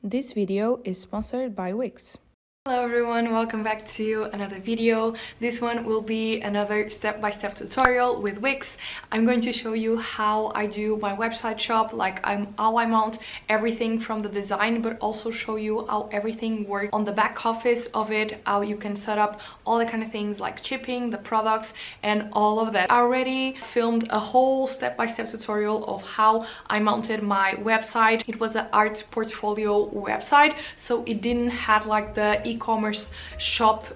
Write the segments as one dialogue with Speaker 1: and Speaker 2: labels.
Speaker 1: This video is sponsored by Wix.
Speaker 2: Hello everyone, welcome back to another video. This one will be another step-by-step tutorial with Wix. I'm going to show you how I do my website shop, how I mount everything from the design, but also show you how everything works on the back office of it, how you can set up all the kind of things like shipping, the products, and all of that. I already filmed a whole step-by-step tutorial of how I mounted my website. It was an art portfolio website, so it didn't have like the e-commerce shop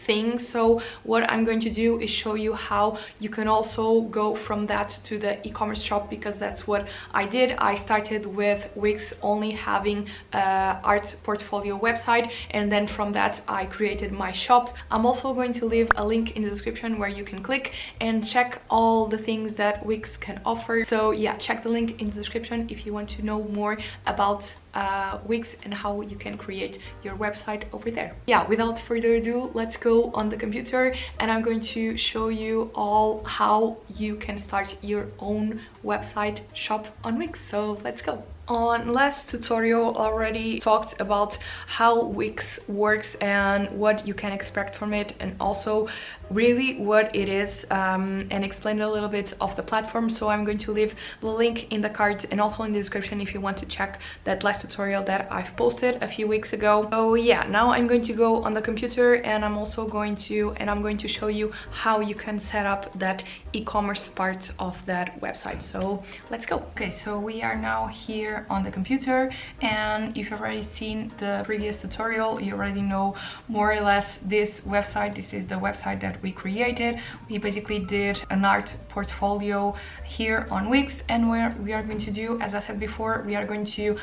Speaker 2: thing. So what I'm going to do is show you how you can also go from that to the e-commerce shop, because that's what I did. I started with Wix only having art portfolio website, and then from that I created my shop. I'm also going to leave a link in the description where you can click and check all the things that Wix can offer. So yeah, check the link in the description if you want to know more about Wix and how you can create your website over there. Yeah, without further ado, let's go on the computer and I'm going to show you all how you can start your own website shop on Wix. So let's go. On last tutorial already talked about how Wix works and what you can expect from it, and also really what it is, and explain a little bit of the platform. So I'm going to leave the link in the cards and also in the description if you want to check that last tutorial that I've posted a few weeks ago. So yeah, now I'm going to go on the computer and I'm going to show you how you can set up that e-commerce part of that website. So let's go. Okay, so we are now here on the computer, and if you've already seen the previous tutorial, you already know more or less this website. This is the website that we created. We basically did an art portfolio here on Wix, and what we are going to do, as I said before, we are going to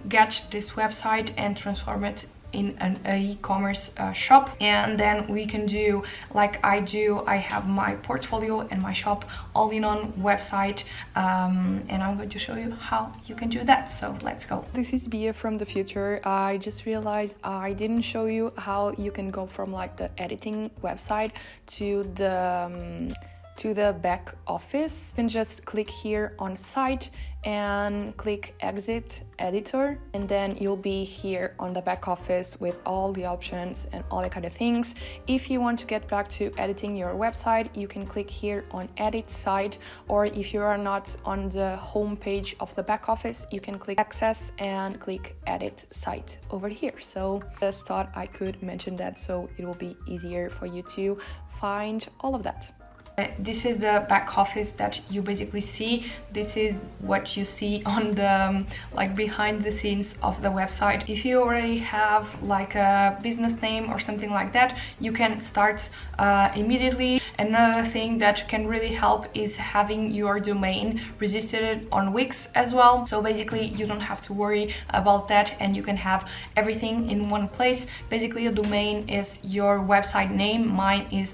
Speaker 2: get this website and transform it in an e-commerce shop, and then we can do like I do. I have my portfolio and my shop all in one website, and I'm going to show you how you can do that. So let's go.
Speaker 1: This is Bia from the future. I just realized I didn't show you how you can go from like the editing website to the back office. You can just click here on site and click exit editor, and then you'll be here on the back office with all the options and all that kind of things. If you want to get back to editing your website, you can click here on edit site, or if you are not on the home page of the back office, you can click access and click edit site over here. So just thought I could mention that so it will be easier for you to find all of that.
Speaker 2: This is the back office that you basically see. This is what you see on the behind the scenes of the website. If you already have like a business name or something like that, you can start immediately. Another thing that can really help is having your domain registered on Wix as well. So basically you don't have to worry about that, and you can have everything in one place. Basically a domain is your website name. Mine is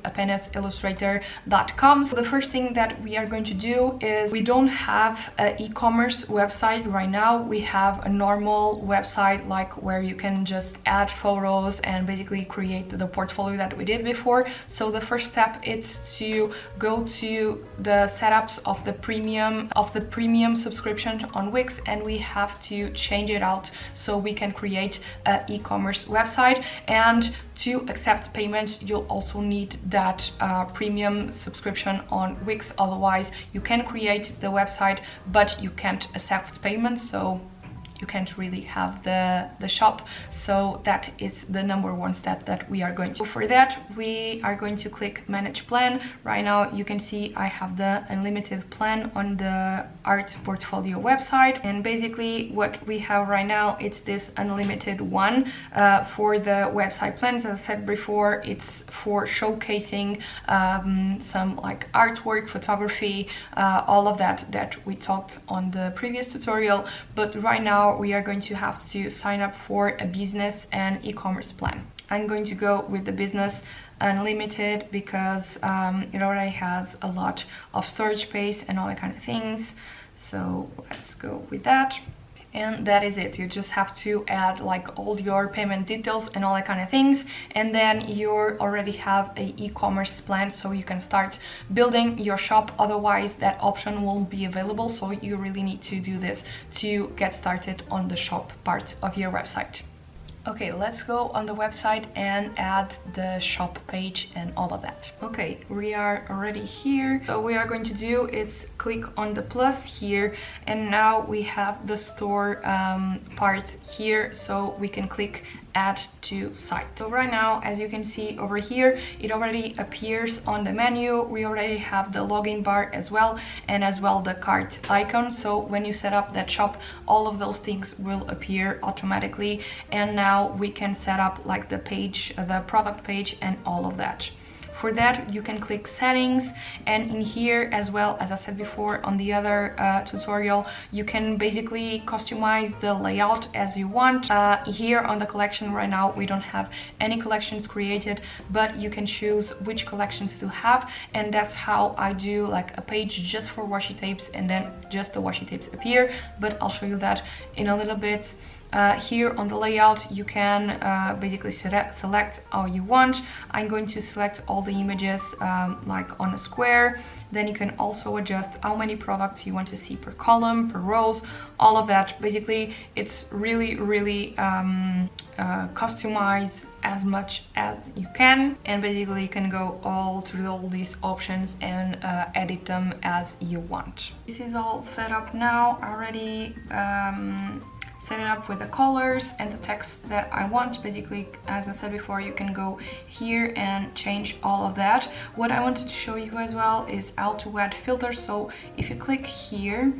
Speaker 2: Illustrator.com. So the first thing that we are going to do is, we don't have an e-commerce website right now. We have a normal website like where you can just add photos and basically create the portfolio that we did before. So the first step is to go to the setups of the premium subscription on Wix, and we have to change it out so we can create an e-commerce website. And to accept payment, you'll also need that premium subscription on Wix. Otherwise you can create the website but you can't accept payments, so you can't really have the shop. So that is the number one step that we are going to. For that, we are going to click manage plan. Right now you can see I have the unlimited plan on the art portfolio website, and basically what we have right now, it's this unlimited one for the website plans. As I said before, it's for showcasing some like artwork, photography, all of that we talked on the previous tutorial. But right now we are going to have to sign up for a business and e-commerce plan. I'm going to go with the business unlimited because it already has a lot of storage space and all that kind of things. So let's go with that. And that is it. You just have to add like all your payment details and all that kind of things, and then you already have a e-commerce plan, so you can start building your shop. Otherwise that option won't be available, so you really need to do this to get started on the shop part of your website. Okay, let's go on the website and add the shop page and all of that. Okay, we are already here. So what we are going to do is click on the plus here, and now we have the store part here, so we can click add to site. So right now, as you can see over here, it already appears on the menu. We already have the login bar as well, and as well the cart icon. So when you set up that shop, all of those things will appear automatically, and now we can set up like the page, the product page, and all of that. For that, you can click settings, and in here as well, as I said before on the other tutorial, you can basically customize the layout as you want. Here on the collection right now, we don't have any collections created, but you can choose which collections to have, and that's how I do like a page just for washi tapes, and then just the washi tapes appear, but I'll show you that in a little bit. Here on the layout, you can basically select all you want. I'm going to select all the images like on a square. Then you can also adjust how many products you want to see per column, per rows, all of that. Basically, it's really customized as much as you can, and basically you can go all through all these options and edit them as you want. This is all set up now already. Set it up with the colors and the text that I want. Basically, as I said before, you can go here and change all of that. What I wanted to show you as well is how to add filters. So if you click here,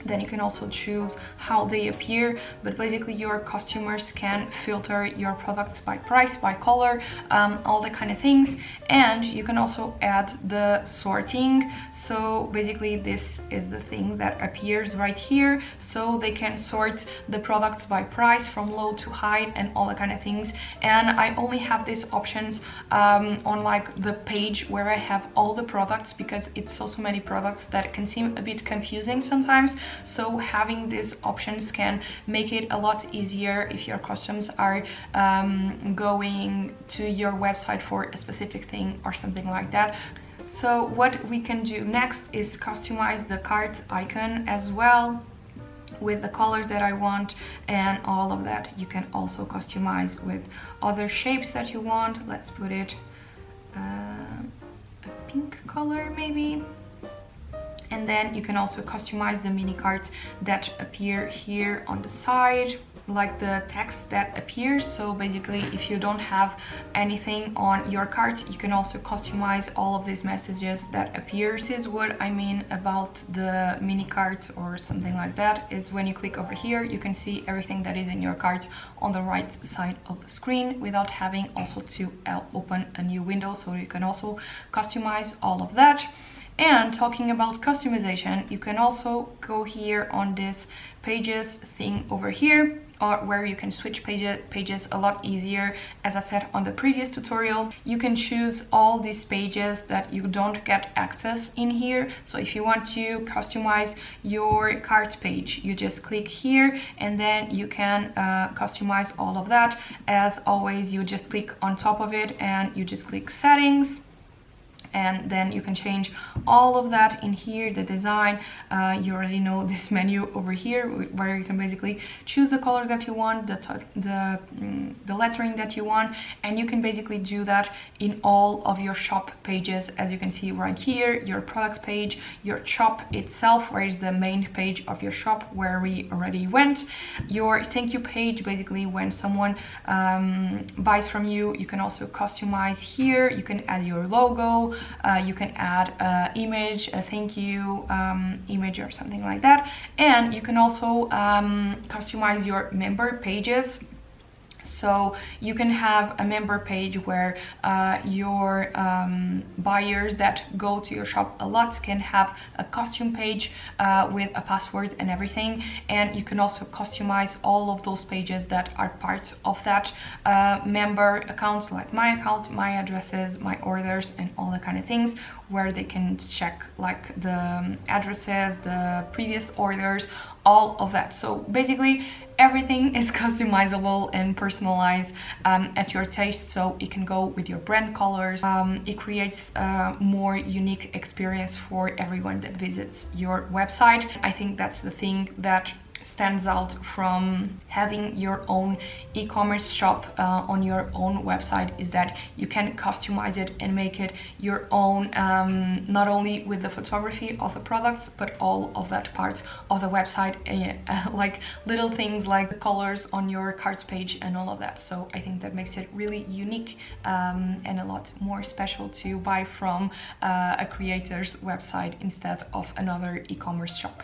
Speaker 2: then you can also choose how they appear, but basically your customers can filter your products by price, by color, all the kind of things. And you can also add the sorting. So basically this is the thing that appears right here, so they can sort the products by price from low to high and all the kind of things. And I only have these options on like the page where I have all the products, because it's so many products that it can seem a bit confusing sometimes. So having these options can make it a lot easier if your customers are going to your website for a specific thing or something like that. So what we can do next is customize the cart icon as well with the colors that I want, and all of that you can also customize with other shapes that you want. Let's put it a pink color maybe. And then you can also customize the mini cards that appear here on the side, like the text that appears. So basically, if you don't have anything on your cart, you can also customize all of these messages that appear. This is what I mean about the mini cart or something like that, is when you click over here, you can see everything that is in your cart on the right side of the screen without having also to open a new window. So you can also customize all of that. And talking about customization, you can also go here on this pages thing over here, or where you can switch pages a lot easier. As I said on the previous tutorial, you can choose all these pages that you don't get access in here. So if you want to customize your cart page, you just click here, and then you can customize all of that. As always, you just click on top of it and you just click settings. And then you can change all of that in here, the design. You already know this menu over here, where you can basically choose the colors that you want, the lettering that you want, and you can basically do that in all of your shop pages. As you can see right here, your product page, your shop itself, where is the main page of your shop where we already went, your thank you page, basically when someone buys from you. You can also customize here. You can add your logo. You can add an image, a thank you image or something like that. And you can also customize your member pages. So you can have a member page where your buyers that go to your shop a lot can have a costume page with a password and everything. And you can also customize all of those pages that are part of that member accounts, like my account, my addresses, my orders, and all the kind of things, where they can check like the addresses, the previous orders, all of that. So basically everything is customizable and personalized at your taste, so it can go with your brand colors. It creates a more unique experience for everyone that visits your website. I think that's the thing that stands out from having your own e-commerce shop on your own website, is that you can customize it and make it your own, not only with the photography of the products, but all of that parts of the website, like little things like the colors on your cards page and all of that. So I think that makes it really unique and a lot more special to buy from a creator's website instead of another e-commerce shop.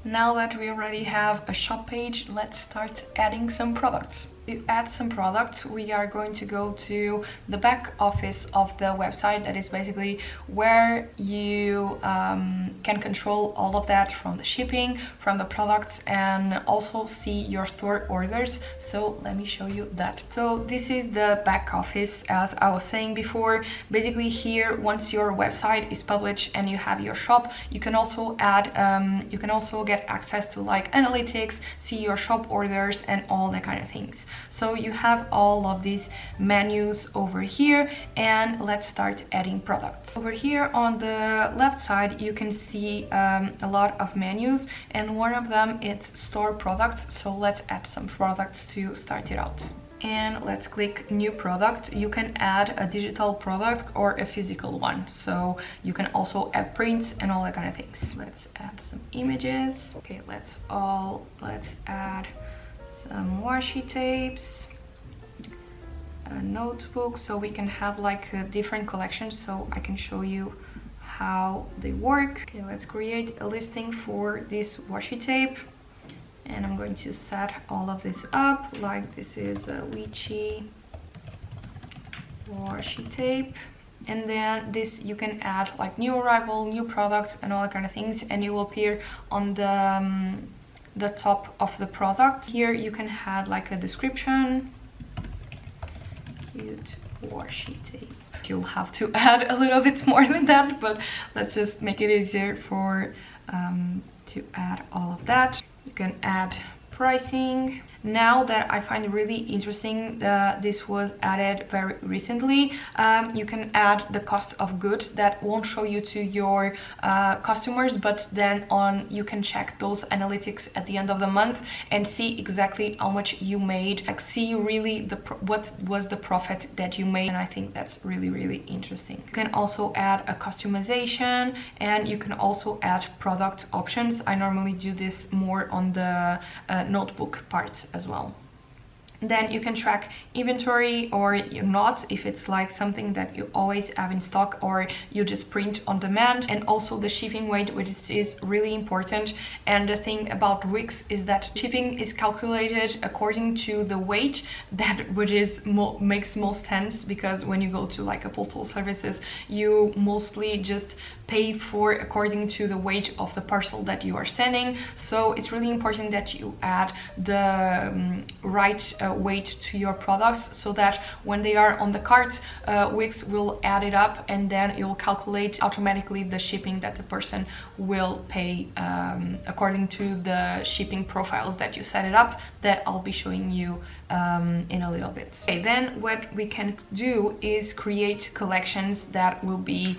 Speaker 2: Now that we already have a shop page, let's start adding some products. To add some products, we are going to go to the back office of the website. That is basically where you can control all of that, from the shipping, from the products, and also see your store orders. So let me show you that. So this is the back office, as I was saying before. Basically here, once your website is published and you have your shop, you can also add, you can also get access to like analytics, see your shop orders and all that kind of things. So you have all of these menus over here, and let's start adding products. Over here on the left side you can see a lot of menus, and one of them is store products. So let's add some products to start it out. And let's click new product. You can add a digital product or a physical one, so you can also add prints and all that kind of things. Let's add some images. Okay, let's add some washi tapes, a notebook, so we can have like different collections, so I can show you how they work. Okay, let's create a listing for this washi tape, and I'm going to set all of this up. Like this is a Lychee washi tape, and then this you can add like new arrival, new products and all that kind of things, and it will appear on the top of the product. Here you can add like a description, cute washi tape. You'll have to add a little bit more than that, but let's just make it easier for to add all of that. You can add pricing. Now that I find it really interesting that this was added very recently, you can add the cost of goods. That won't show you to your customers, but then you can check those analytics at the end of the month and see exactly how much you made, like see really what was the profit that you made, and I think that's really, really interesting. You can also add a customization, and you can also add product options. I normally do this more on the notebook part as well. Then you can track inventory or not, if it's like something that you always have in stock or you just print on demand, and also the shipping weight, which is really important. And the thing about Wix is that shipping is calculated according to the weight, which is makes most sense, because when you go to like a postal services, you mostly just pay for according to the weight of the parcel that you are sending. So it's really important that you add the right weight to your products, so that when they are on the cart, Wix will add it up, and then it will calculate automatically the shipping that the person will pay according to the shipping profiles that you set it up, that I'll be showing you in a little bit. Okay, then what we can do is create collections that will be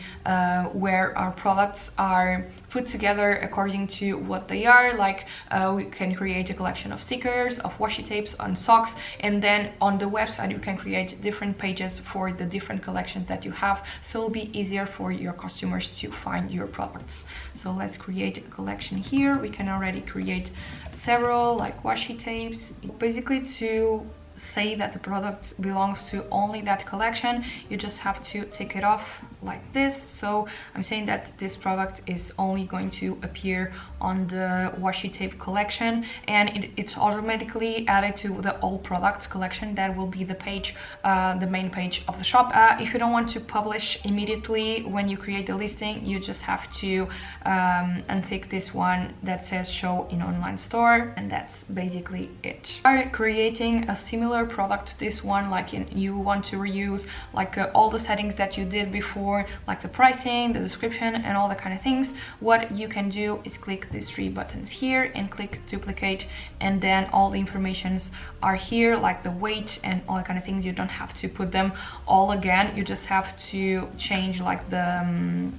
Speaker 2: where our products are put together according to what they are. Like we can create a collection of stickers, of washi tapes, on socks, and then on the website you can create different pages for the different collections that you have, so it'll be easier for your customers to find your products. So let's create a collection here. We can already create several like washi tapes. Basically, to say that the product belongs to only that collection, you just have to tick it off like this. So I'm saying that this product is only going to appear on the washi tape collection, and it's automatically added to the all products collection. That will be the page, the main page of the shop. If you don't want to publish immediately when you create the listing, you just have to untick this one that says show in online store, and that's basically it. We are creating a similar similar product to this one, like you want to reuse like all the settings that you did before, like the pricing, the description, and all the kind of things, what you can do is click these three buttons here and click duplicate, and then all the informations are here, like the weight and all the kind of things. You don't have to put them all again, you just have to change like the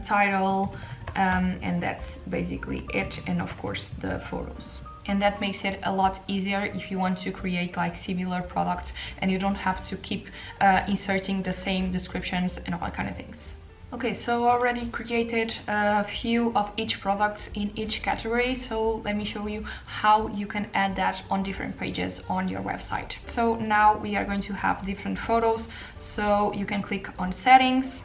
Speaker 2: title, and that's basically it, and of course the photos. And that makes it a lot easier if you want to create like similar products and you don't have to keep inserting the same descriptions and all kind of things. Okay, so I already created a few of each products in each category, so let me show you how you can add that on different pages on your website. So now we are going to have different photos, so you can click on settings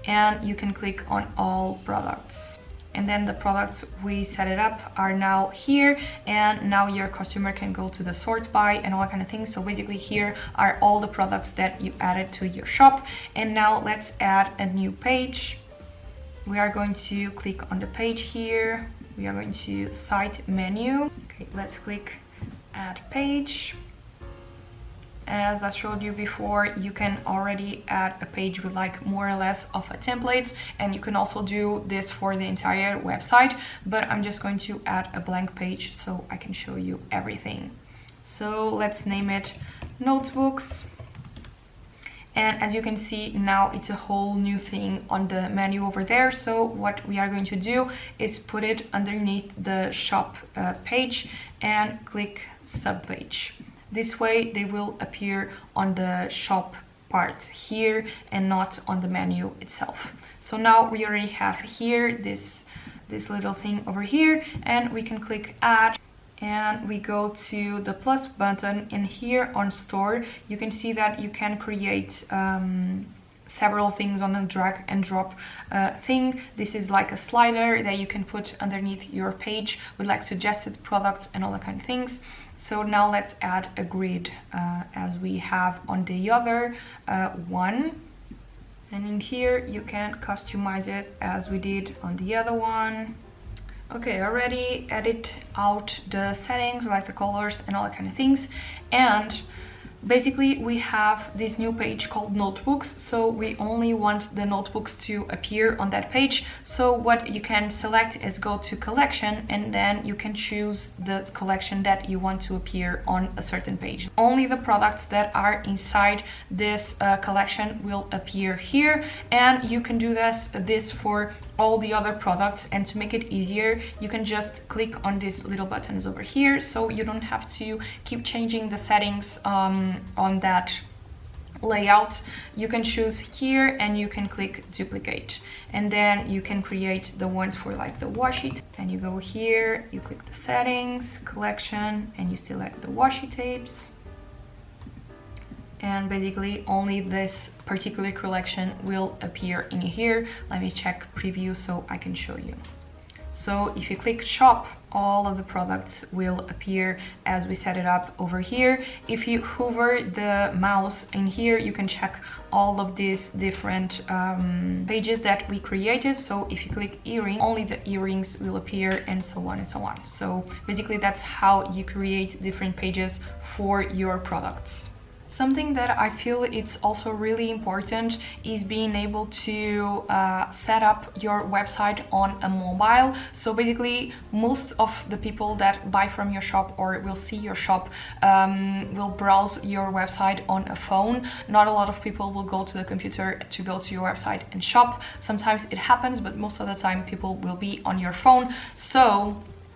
Speaker 2: and you can click on all products. And then the products we set it up are now here, and now your customer can go to the sort by and all that kind of things. So basically here are all the products that you added to your shop. And now let's add a new page. We are going to click on the page here. We are going to site menu. Okay, let's click add page. As I showed you before, you can already add a page with like more or less of a template, and you can also do this for the entire website, but I'm just going to add a blank page so I can show you everything. So let's name it notebooks. And as you can see, now it's a whole new thing on the menu over there. So what we are going to do is put it underneath the shop page and click subpage. This way they will appear on the shop part here and not on the menu itself. So now we already have here this little thing over here, and we can click add, and we go to the plus button, and here on store you can see that you can create several things on a drag and drop thing. This is like a slider that you can put underneath your page with like suggested products and all that kind of things. So now let's add a grid as we have on the other one. And in here you can customize it as we did on the other one. Okay, I already edit out the settings, like the colors and all that kind of things. And basically we have this new page called notebooks, so we only want the notebooks to appear on that page. So what you can select is go to collection, and then you can choose the collection that you want to appear on a certain page. Only the products that are inside this collection will appear here, and you can do this for all the other products. And to make it easier, you can just click on these little buttons over here, so you don't have to keep changing the settings on that layout. You can choose here and you can click duplicate, and then you can create the ones for like the washi, and you go here, you click the settings, collection, and you select the washi tapes, and basically only this particular collection will appear in here. Let me check preview so I can show you. So if you click shop, all of the products will appear as we set it up over here. If you hover the mouse in here, you can check all of these different pages that we created. So if you click earring, only the earrings will appear, and so on and so on. So basically that's how you create different pages for your products. Something that I feel it's also really important is being able to set up your website on a mobile. So basically most of the people that buy from your shop or will see your shop will browse your website on a phone. Not a lot of people will go to the computer to go to your website and shop. Sometimes it happens, but most of the time people will be on your phone. So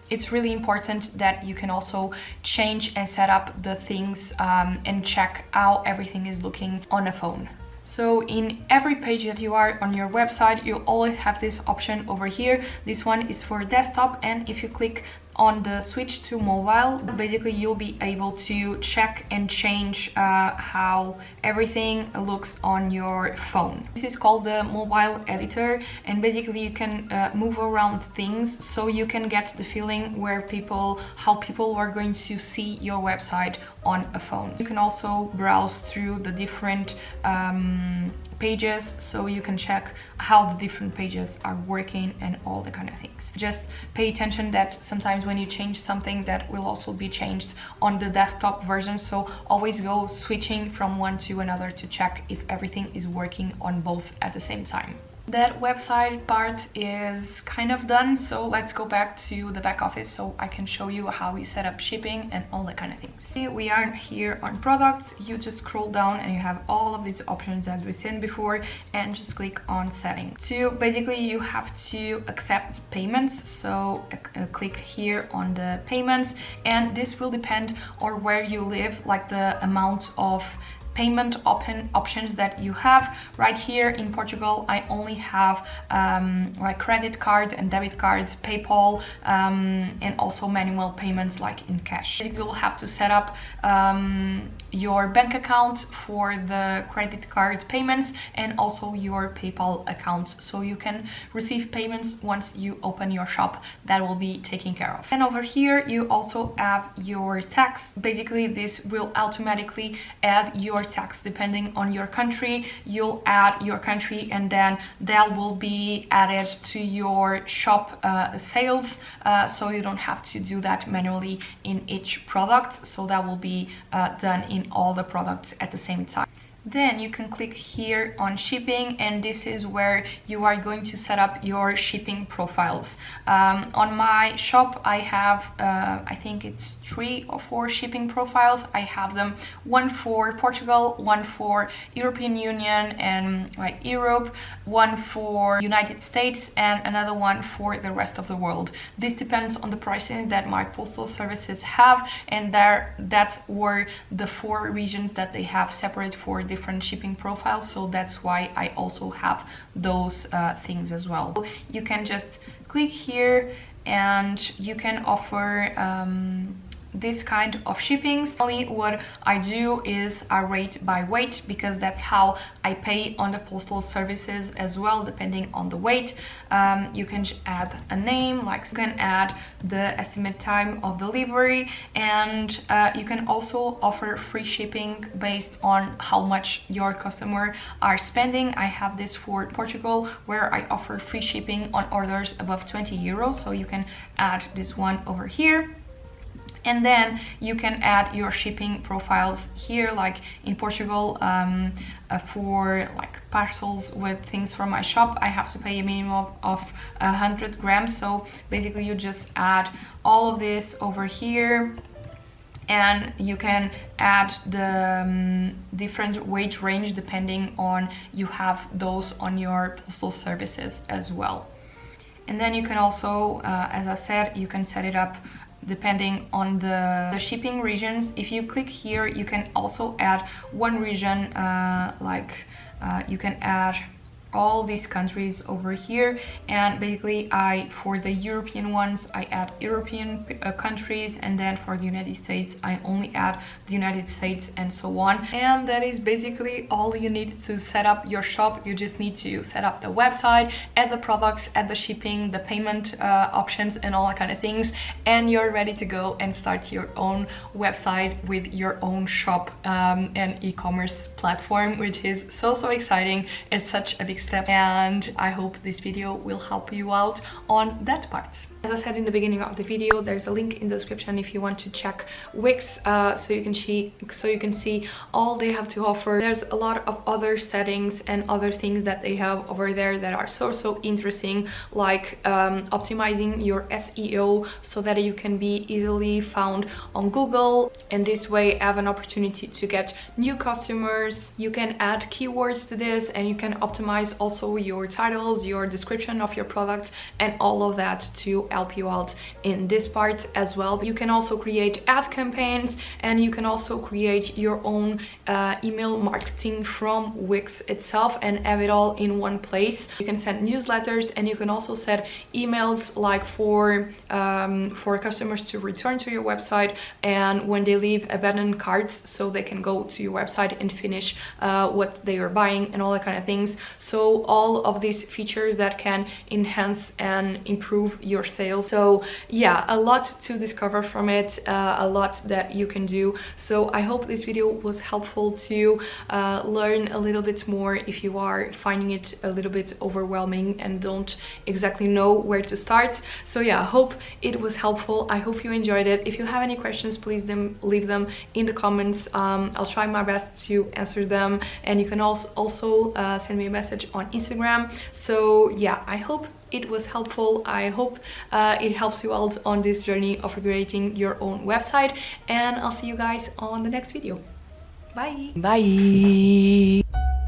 Speaker 2: it's really important that you can also change and set up the things and check how everything is looking on a phone. So in every page that you are on your website, you always have this option over here. This one is for desktop, and if you click on the switch to mobile, basically you'll be able to check and change how everything looks on your phone. This is called the mobile editor, and basically you can move around things so you can get the feeling how people are going to see your website on a phone. You can also browse through the different pages, so you can check how the different pages are working and all the kind of things. Just pay attention that sometimes when you change something, that will also be changed on the desktop version, so always go switching from one to another to check if everything is working on both at the same time. That website part is kind of done, so let's go back to the back office so I can show you how we set up shipping and all that kind of things. See, we are here on products. You just scroll down and you have all of these options as we said before, and just click on settings. So basically you have to accept payments, so click here on the payments, and this will depend on where you live, like the amount of payment options that you have. Right here in Portugal, I only have like credit card and debit cards, PayPal, and also manual payments like in cash. You will have to set up your bank account for the credit card payments and also your PayPal account, so you can receive payments once you open your shop. That will be taken care of. And over here you also have your tax. Basically this will automatically add your tax depending on your country. You'll add your country and then that will be added to your shop sales, so you don't have to do that manually in each product, so that will be done in all the products at the same time. Then you can click here on shipping, and this is where you are going to set up your shipping profiles. On my shop I have I think it's 3 or 4 shipping profiles. I have them, one for Portugal, one for European Union and like Europe, one for United States, and another one for the rest of the world. This depends on the pricing that my postal services have, and that were the 4 regions that they have separate for different shipping profiles, so that's why I also have those things as well. So you can just click here and you can offer this kind of shippings. Only what I do is I rate by weight, because that's how I pay on the postal services as well, depending on the weight. You can add a name, like you can add the estimate time of delivery, and you can also offer free shipping based on how much your customer are spending. I have this for Portugal where I offer free shipping on orders above 20 euros, so you can add this one over here. And then you can add your shipping profiles here, like in Portugal, for like parcels with things from my shop, I have to pay a minimum of 100 grams. So basically you just add all of this over here, and you can add the different weight range depending on you have those on your postal services as well. And then you can also, as I said, you can set it up depending on the shipping regions. If you click here, you can also add one region, you can add all these countries over here, and basically for the European ones I add European countries, and then for the United States I only add the United States, and so on. And that is basically all you need to set up your shop. You just need to set up the website, add the products, add the shipping, the payment options, and all that kind of things, and you're ready to go and start your own website with your own shop and e-commerce platform, which is so exciting. It's such a big step, and I hope this video will help you out on that part. As I said in the beginning of the video, there's a link in the description if you want to check Wix, so you can see all they have to offer. There's a lot of other settings and other things that they have over there that are so interesting, like optimizing your SEO so that you can be easily found on Google, and this way have an opportunity to get new customers. You can add keywords to this, and you can optimize also your titles, your description of your products, and all of that to help you out in this part as well. You can also create ad campaigns, and you can also create your own email marketing from Wix itself and have it all in one place. You can send newsletters, and you can also set emails like for customers to return to your website, and when they leave abandoned carts, so they can go to your website and finish what they are buying and all that kind of things. So so all of these features that can enhance and improve your sales. So yeah, a lot to discover from it, a lot that you can do. So I hope this video was helpful to learn a little bit more if you are finding it a little bit overwhelming and don't exactly know where to start. So yeah, I hope it was helpful. I hope you enjoyed it. If you have any questions, please leave them in the comments. I'll try my best to answer them, and you can also send me a message on Instagram. So yeah, I hope it was helpful. I hope it helps you out on this journey of creating your own website, and I'll see you guys on the next video. Bye.
Speaker 1: Bye.